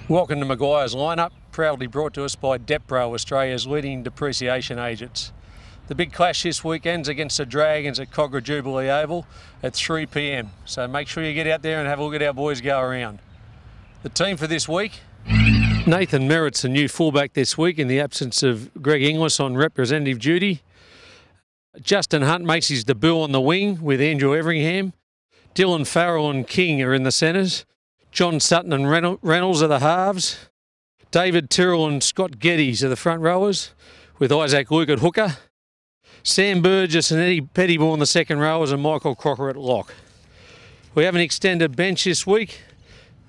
Welcome to Maguire's lineup, proudly brought to us by Depro, Australia's leading depreciation agents. The big clash this weekend's against the Dragons at Cogra Jubilee Oval at 3 p.m. So make sure you get out there and have a look at our boys go around. The team for this week: Nathan Merritt's a new fullback this week in the absence of Greg Inglis on representative duty. Justin Hunt makes his debut on the wing with Andrew Everingham. Dylan Farrell and King are in the centres. John Sutton and Reynolds are the halves. David Tyrrell and Scott Geddes are the front rowers, with Isaac Luke at hooker. Sam Burgess and Eddie Pettyborn the second rowers, and Michael Crocker at lock. We have an extended bench this week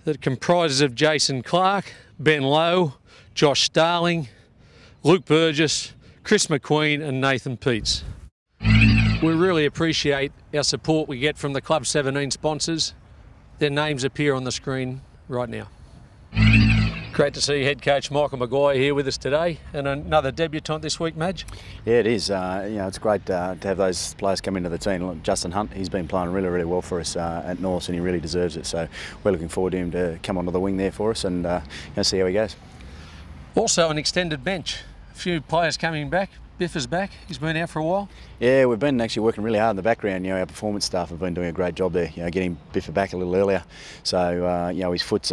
that comprises of Jason Clark, Ben Lowe, Josh Starling, Luke Burgess, Chris McQueen and Nathan Peets. We really appreciate our support we get from the Club 17 sponsors. Their names appear on the screen right now. Great to see head coach Michael Maguire here with us today, and another debutant this week, Madge. Yeah, it is. It's great to have those players come into the team. Look, Justin Hunt, he's been playing really well for us at North, and he really deserves it. So we're looking forward to him to come onto the wing there for us and see how he goes. Also an extended bench. A few players coming back. Biff is back. He's been out for a while. Yeah, we've been actually working really hard in the background. Our performance staff have been doing a great job there. Getting Biffa back a little earlier. So his foot's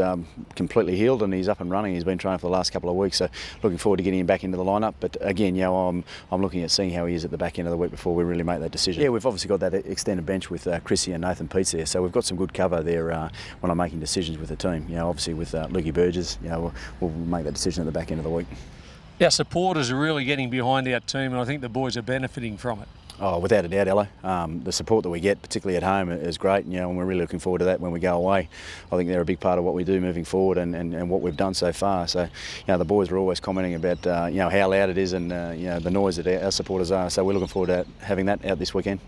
completely healed and he's up and running. He's been training for the last couple of weeks. So looking forward to getting him back into the lineup. But again, I'm looking at seeing how he is at the back end of the week before we really make that decision. Yeah, we've obviously got that extended bench with Chrissy and Nathan Peets there. So we've got some good cover there when I'm making decisions with the team. Obviously with Lukey Burgess, we'll make that decision at the back end of the week. Our supporters are really getting behind our team, and I think the boys are benefiting from it. Oh, without a doubt, Ello. The support that we get, particularly at home, is great, and we're really looking forward to that when we go away. I think they're a big part of what we do moving forward and what we've done so far. So, the boys are always commenting about, how loud it is and, the noise that our supporters are. So we're looking forward to having that out this weekend.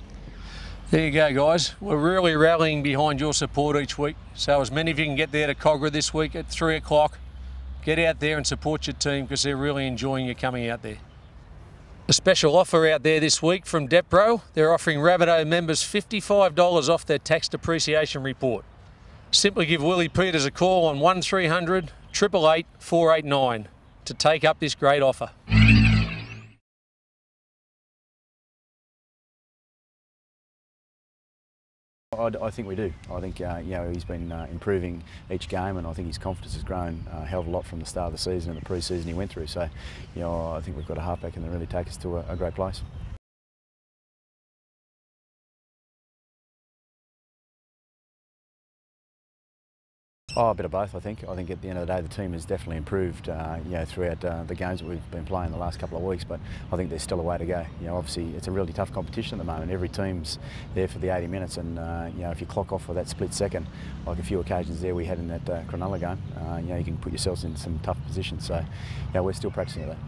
There you go, guys. We're really rallying behind your support each week. So as many of you can get there to Cogra this week at 3 o'clock, get out there and support your team because they're really enjoying you coming out there. A special offer out there this week from Depro. They're offering Rabbitohs members $55 off their tax depreciation report. Simply give Willie Peters a call on 1300 888 489 to take up this great offer. I think we do. I think he's been improving each game, and I think his confidence has grown a hell of a lot from the start of the season and the pre-season he went through. So, I think we've got a halfback and they really take us to a great place. Oh, a bit of both, I think. I think at the end of the day, the team has definitely improved, throughout the games that we've been playing the last couple of weeks. But I think there's still a way to go. Obviously, it's a really tough competition at the moment. Every team's there for the 80 minutes, and if you clock off for that split second, like a few occasions there we had in that Cronulla game, you can put yourselves in some tough positions. So, we're still practicing at that.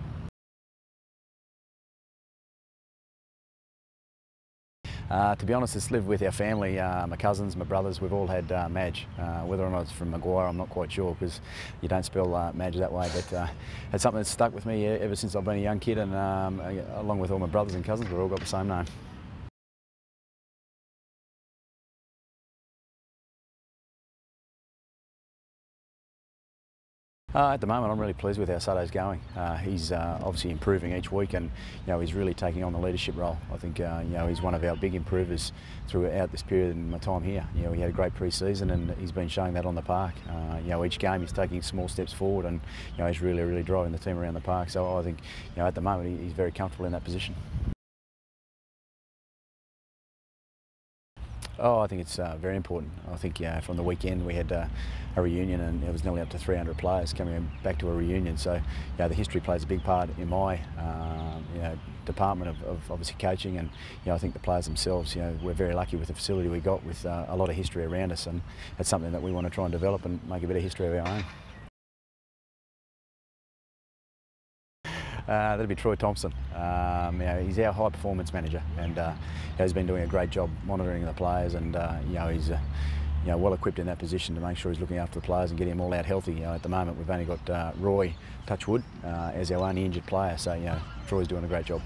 To be honest, it's lived with our family, my cousins, my brothers. We've all had Madge. Whether or not it's from Maguire, I'm not quite sure because you don't spell Madge that way. But it's something that's stuck with me ever since I've been a young kid, and along with all my brothers and cousins, we've all got the same name. At the moment, I'm really pleased with how Sato's going. He's obviously improving each week, and he's really taking on the leadership role. I think he's one of our big improvers throughout this period in my time here. He had a great pre-season, and he's been showing that on the park. Each game he's taking small steps forward, and he's really driving the team around the park. So I think at the moment he's very comfortable in that position. Oh, I think it's very important. I think from the weekend we had a reunion, and it was nearly up to 300 players coming back to a reunion. So the history plays a big part in my department of obviously coaching, and I think the players themselves. We're very lucky with the facility we got with a lot of history around us, and that's something that we want to try and develop and make a bit of history of our own. That'd be Troy Thompson. He's our high performance manager, and he's been doing a great job monitoring the players, and he's well equipped in that position to make sure he's looking after the players and getting them all out healthy. At the moment we've only got Roy Touchwood as our only injured player, so Troy's doing a great job.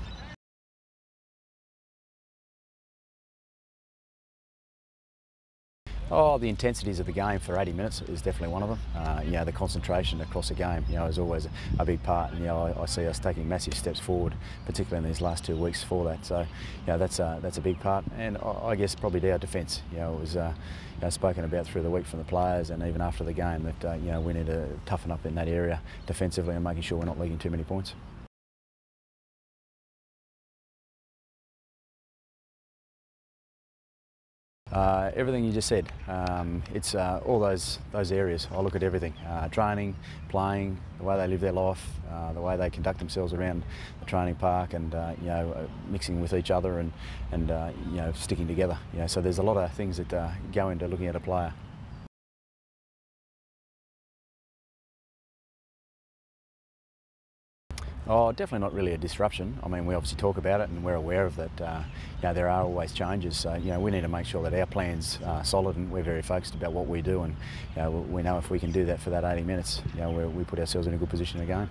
Oh, the intensities of the game for 80 minutes is definitely one of them. You know, the concentration across the game, you know, is always a big part. And, you know, I see us taking massive steps forward, particularly in these last 2 weeks for that. So, you know, that's a big part. And I guess probably our defence. You know, it was you know, spoken about through the week from the players and even after the game that you know, we need to toughen up in that area defensively and making sure we're not leaking too many points. Everything you just said. It's all those areas. I look at everything: training, playing, the way they live their life, the way they conduct themselves around the training park, and you know, mixing with each other and you know, sticking together. You know, so there's a lot of things that go into looking at a player. Oh, definitely not really a disruption. I mean, we obviously talk about it and we're aware of that. You know, there are always changes. So, you know, we need to make sure that our plan's solid and we're very focused about what we do. And, you know, we know if we can do that for that 80 minutes, you know, we put ourselves in a good position to go.